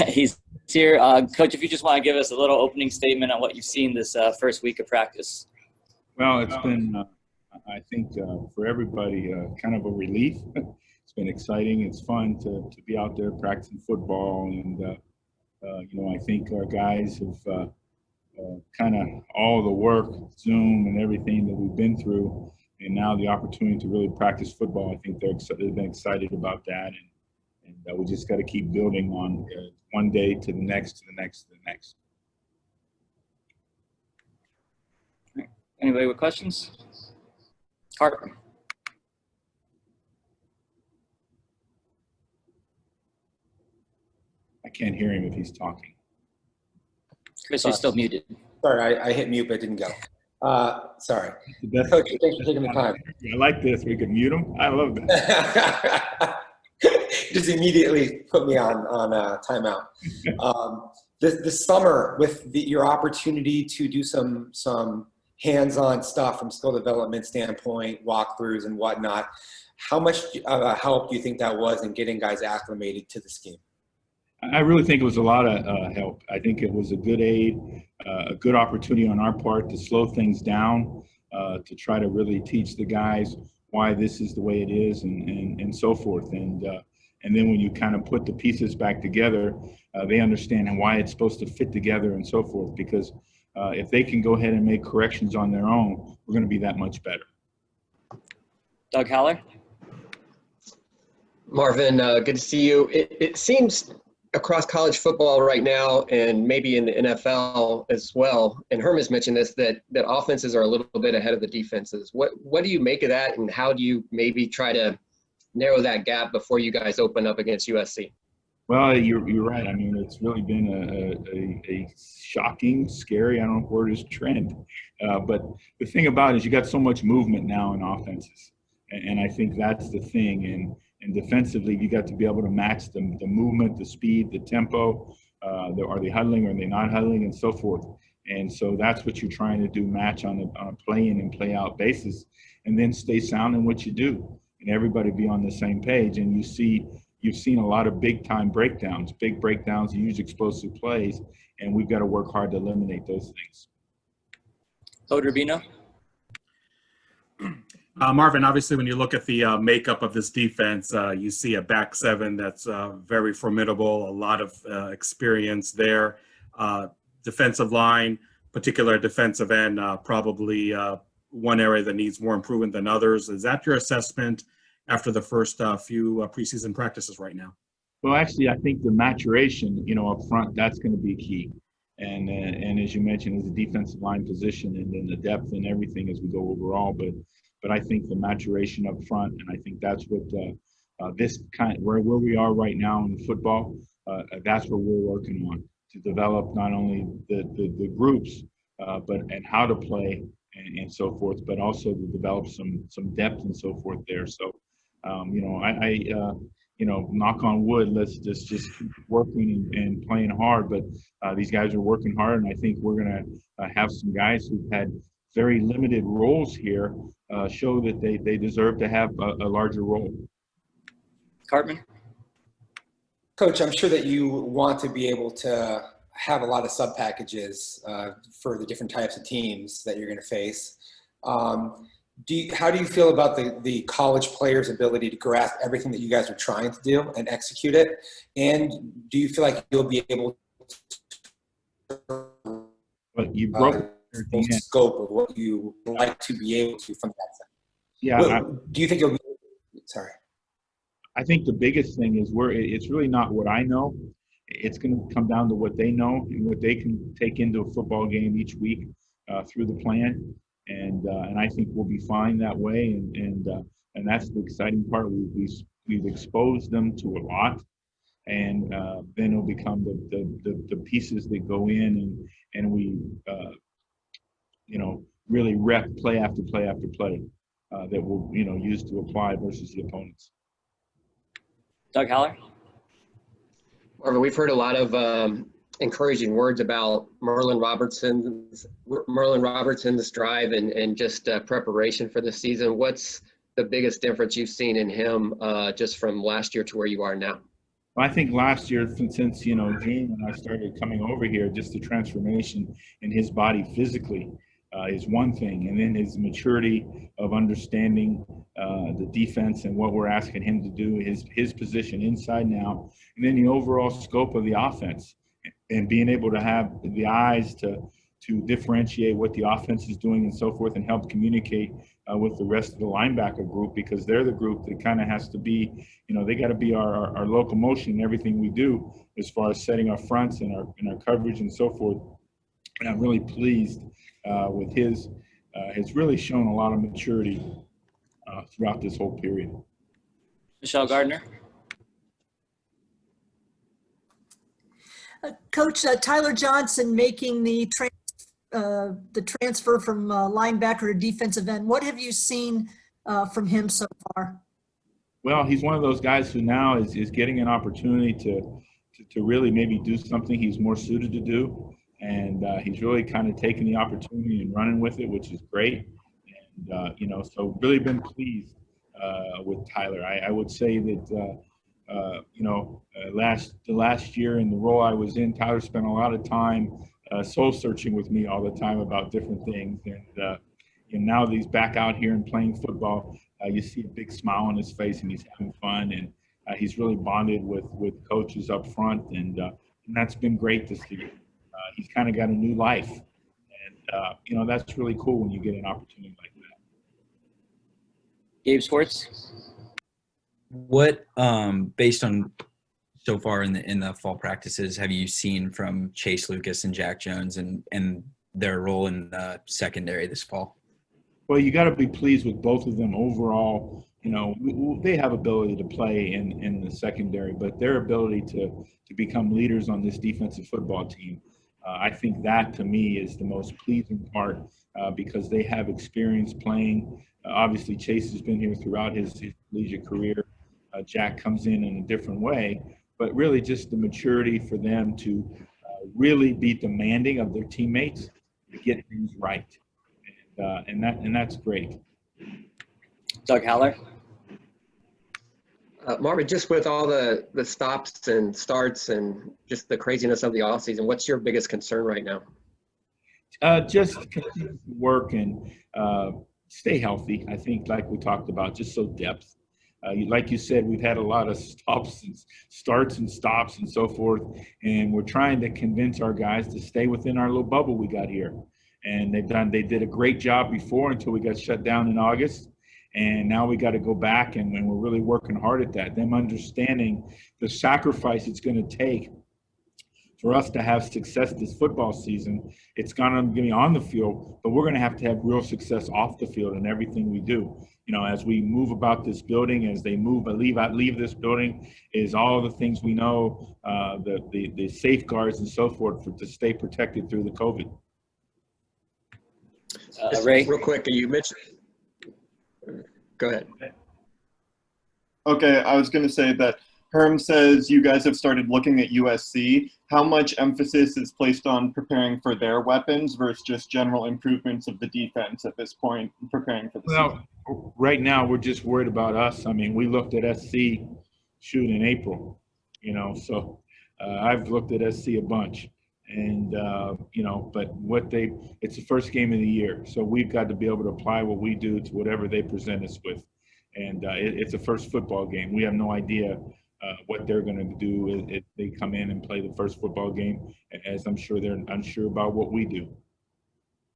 He's here. Coach, if you just want to give us a little opening statement on what you've seen this first week of practice. Well, it's been, I think, for everybody, kind of a relief. It's been exciting. It's fun to be out there practicing football. And, I think our guys have kind of all the work, Zoom and everything that we've been through, and now the opportunity to really practice football. I think they've been excited about that. And we just got to keep building on one day to the next, to the next, to the next. Anybody with questions? Harper. I can't hear him if he's talking. Chris, you're still muted. Sorry, I hit mute, but it didn't go. Sorry. Coach, thanks for taking the time. I like this. We can mute him. I love that. Just immediately put me on timeout. This summer, with your opportunity to do some hands-on stuff from skill development standpoint, walkthroughs and whatnot, how much help do you think that was in getting guys acclimated to the scheme? I really think it was a lot of help. I think it was a good aid, a good opportunity on our part to slow things down, to try to really teach the guys why this is the way it is and so forth. And then when you kind of put the pieces back together, they understand why it's supposed to fit together and so forth. Because if they can go ahead and make corrections on their own, we're going to be that much better. Doug Haller. Marvin, good to see you. It seems across college football right now, and maybe in the NFL as well, and Herm has mentioned this, that offenses are a little bit ahead of the defenses. What do you make of that, and how do you maybe try to narrow that gap before you guys open up against USC? Well, you're right. I mean, it's really been a shocking, scary, I don't know if word is trend. But the thing about it is you got so much movement now in offenses. And I think that's the thing. And defensively, you got to be able to match the movement, the speed, the tempo. Are they huddling? Are they not huddling? And so forth. And so that's what you're trying to do, match on a play-in and play-out basis, and then stay sound in what you do. And everybody be on the same page. And you've seen a lot of big breakdowns, huge explosive plays, and we've got to work hard to eliminate those things. Coach Rubino. Marvin, obviously, when you look at the makeup of this defense, you see a back seven that's very formidable, a lot of experience there. Defensive line, particular defensive end, probably one area that needs more improvement than others. Is that your assessment after the first few preseason practices right now? Well, actually, I think the maturation, up front, that's going to be key. And as you mentioned, is the defensive line position and then the depth and everything as we go overall. But I think the maturation up front, and I think that's what this kind where we are right now in football. That's what we're working on, to develop not only the groups, but and how to play and so forth, but also to develop some depth and so forth there. So, knock on wood, let's just keep working and playing hard. But these guys are working hard, and I think we're going to have some guys who've had very limited roles here show that they deserve to have a larger role. Cartman. Coach, I'm sure that you want to be able to have a lot of sub packages for the different types of teams that you're going to face. How do you feel about the college players' ability to grasp everything that you guys are trying to do and execute it? And do you feel like you'll be able to you broke full scope of what you like to be able to from that side? Yeah. Do you think you'll be – sorry. I think the biggest thing is it's really not what I know. It's going to come down to what they know and what they can take into a football game each week through the plan. And I think we'll be fine that way. And that's the exciting part. We've exposed them to a lot, and then it'll become the pieces that go in and we really rep play after play after play that we'll use to apply versus the opponents. Doug Haller. Marvin, we've heard a lot of encouraging words about Merlin Robertson's drive and just preparation for the season. What's the biggest difference you've seen in him just from last year to where you are now? Well, I think last year, since Gene and I started coming over here, just the transformation in his body physically is one thing, and then his maturity of understanding the defense and what we're asking him to do, his position inside now, and then the overall scope of the offense, and being able to have the eyes to differentiate what the offense is doing and so forth, and help communicate with the rest of the linebacker group, because they're the group that kind of has to be, they got to be our locomotion in everything we do as far as setting our fronts and our coverage and so forth. And I'm really pleased with his. Has really shown a lot of maturity throughout this whole period. Michelle Gardner. Coach, Tyler Johnson making the transfer from linebacker to defensive end. What have you seen from him so far? Well, he's one of those guys who now is getting an opportunity to really maybe do something he's more suited to do. And he's really kind of taking the opportunity and running with it, which is great. And, so really been pleased with Tyler. I would say that, last year in the role I was in, Tyler spent a lot of time soul searching with me all the time about different things. And now that he's back out here and playing football, you see a big smile on his face, and he's having fun, and he's really bonded with coaches up front, and that's been great to see. He's kind of got a new life, and that's really cool when you get an opportunity like that. Gabe Sports. What, based on so far in the fall practices, have you seen from Chase Lucas and Jack Jones and their role in the secondary this fall? Well, you got to be pleased with both of them overall. They have ability to play in the secondary, but their ability to become leaders on this defensive football team, I think that to me is the most pleasing part because they have experience playing. Obviously, Chase has been here throughout his collegiate career. Jack comes in a different way, but really just the maturity for them to really be demanding of their teammates to get things right. And that's great. Doug Haller. Marvin, just with all the stops and starts and just the craziness of the offseason, what's your biggest concern right now? Just continue to work and stay healthy. I think, like we talked about, just so depth. Like you said, we've had a lot of starts and stops and so forth, and we're trying to convince our guys to stay within our little bubble we got here. And they did a great job before until we got shut down in August. And now we got to go back, and we're really working hard at that. Them understanding the sacrifice it's going to take for us to have success this football season. It's going to be on the field, but we're going to have real success off the field in everything we do. As we move about this building, as they leave this building, is all the things we know, the safeguards and so forth to stay protected through the COVID. Ray, real quick, you mentioned. Go ahead. Okay, I was going to say that Herm says you guys have started looking at USC. How much emphasis is placed on preparing for their weapons versus just general improvements of the defense at this point, preparing for the season? Right now we're just worried about us. I mean, we looked at SC in April, so I've looked at SC a bunch. And, but it's the first game of the year. So we've got to be able to apply what we do to whatever they present us with. And it's a first football game. We have no idea what they're going to do if they come in and play the first football game, as I'm sure they're unsure about what we do.